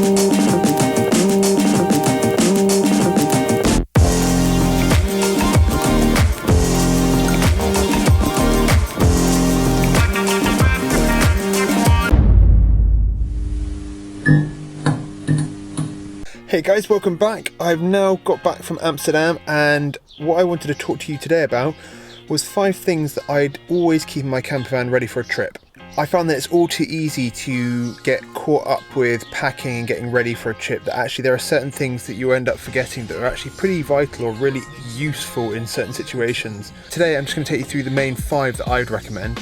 Hey guys, welcome back. I've now got back from Amsterdam, and what I wanted to talk to you today about was 5 things that I'd always keep in my camper van ready for a trip. I found that it's all too easy to get caught up with packing and getting ready for a trip, that actually there are certain things that you end up forgetting that are actually pretty vital or really useful in certain situations. Today I'm just going to take you through the main 5 that I'd recommend,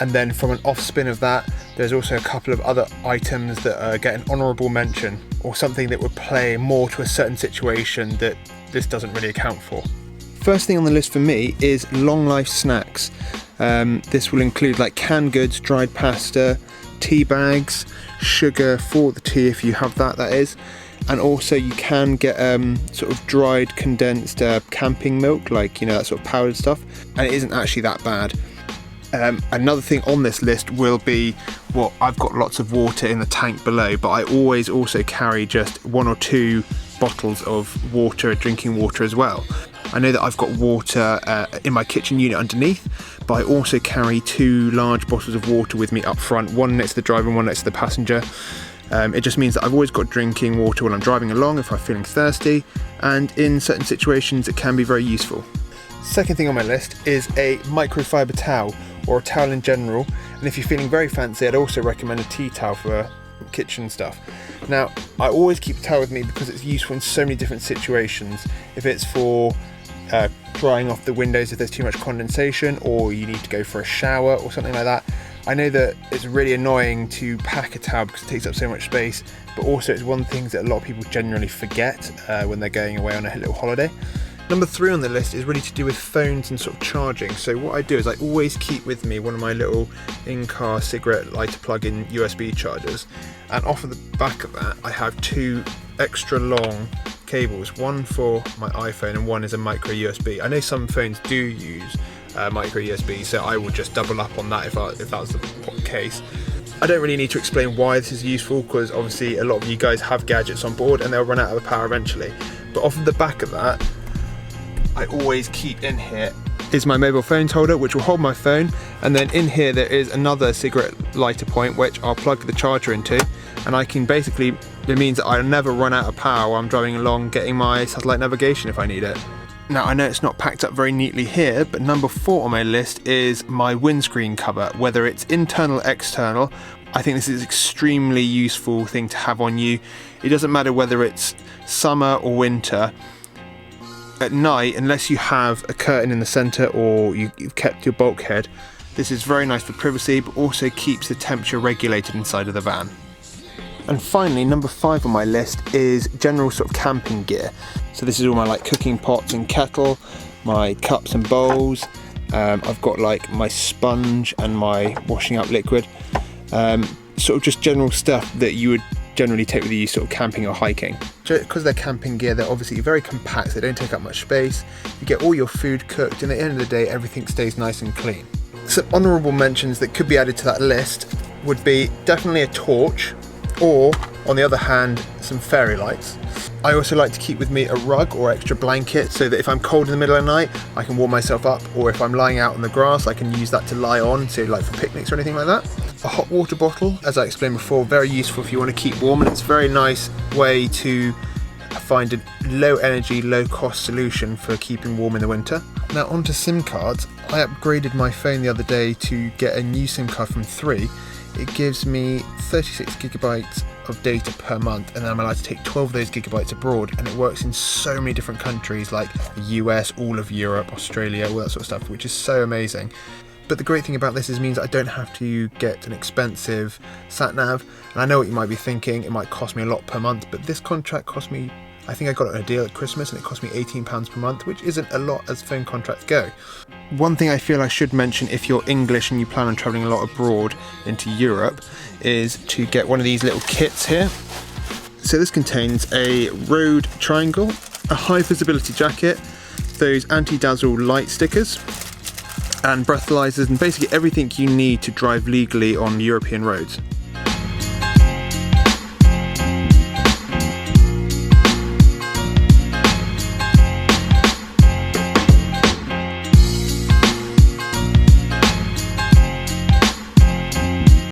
and then from an off spin of that, there's also a couple of other items that get an honourable mention, or something that would play more to a certain situation that this doesn't really account for. First thing on the list for me is long life snacks. This will include like canned goods, dried pasta, tea bags, sugar for the tea if you have that is, and also you can get sort of dried condensed camping milk, like, you know, that sort of powdered stuff, and it isn't actually that bad. Another thing on this list will be, well, I've got lots of water in the tank below, but I always also carry just 1 or 2 bottles of water, drinking water as well. I know that I've got water in my kitchen unit underneath, but I also carry 2 large bottles of water with me up front, one next to the driver and one next to the passenger. It just means that I've always got drinking water when I'm driving along if I'm feeling thirsty, and in certain situations it can be very useful. Second thing on my list is a microfiber towel, or a towel in general, and if you're feeling very fancy, I'd also recommend a tea towel for kitchen stuff. Now, I always keep a towel with me because it's useful in so many different situations. If it's for drying off the windows if there's too much condensation, or you need to go for a shower or something like that. I know that it's really annoying to pack a towel because it takes up so much space, but also it's one of the things that a lot of people generally forget when they're going away on a little holiday. Number 3 on the list is really to do with phones and sort of charging. So what I do is I always keep with me one of my little in-car cigarette lighter plug-in USB chargers, and off of the back of that I have 2 extra long cables, one for my iPhone and one is a micro USB. I know some phones do use micro USB, so I would just double up on that if that's the case. I don't really need to explain why this is useful, because obviously a lot of you guys have gadgets on board and they'll run out of power eventually. But off of the back of that, I always keep in here is my mobile phone holder, which will hold my phone, and then in here there is another cigarette lighter point which I'll plug the charger into, and I can basically, it means that I'll never run out of power while I'm driving along getting my satellite navigation if I need it. Now, I know it's not packed up very neatly here, but number 4 on my list is my windscreen cover, whether it's internal or external. I think this is an extremely useful thing to have on you. It doesn't matter whether it's summer or winter. At night, unless you have a curtain in the centre or you've kept your bulkhead, this is very nice for privacy, but also keeps the temperature regulated inside of the van. And finally, number 5 on my list is general sort of camping gear. So this is all my like cooking pots and kettle, my cups and bowls. I've got like my sponge and my washing up liquid. Sort of just general stuff that you would generally take with you sort of camping or hiking. Because they're camping gear, they're obviously very compact, they don't take up much space, you get all your food cooked, and at the end of the day everything stays nice and clean. Some honourable mentions that could be added to that list would be definitely a torch, or on the other hand, some fairy lights. I also like to keep with me a rug or extra blanket so that if I'm cold in the middle of the night I can warm myself up, or if I'm lying out on the grass I can use that to lie on, so like for picnics or anything like that. A hot water bottle, as I explained before, very useful if you want to keep warm, and it's a very nice way to find a low energy, low cost solution for keeping warm in the winter. Now onto SIM cards. I upgraded my phone the other day to get a new SIM card from 3. It gives me 36 gigabytes of data per month, and then I'm allowed to take 12 of those gigabytes abroad, and it works in so many different countries like the US, all of Europe, Australia, all that sort of stuff, which is so amazing. But the great thing about this is means I don't have to get an expensive sat nav, and I know what you might be thinking, it might cost me a lot per month, but this contract cost me, I think I got it on a deal at Christmas, and it cost me £18 per month, which isn't a lot as phone contracts go. One thing I feel I should mention if you're English and you plan on travelling a lot abroad into Europe is to get one of these little kits here. So this contains a road triangle, a high visibility jacket, those anti-dazzle light stickers, and breathalyzers, and basically everything you need to drive legally on European roads.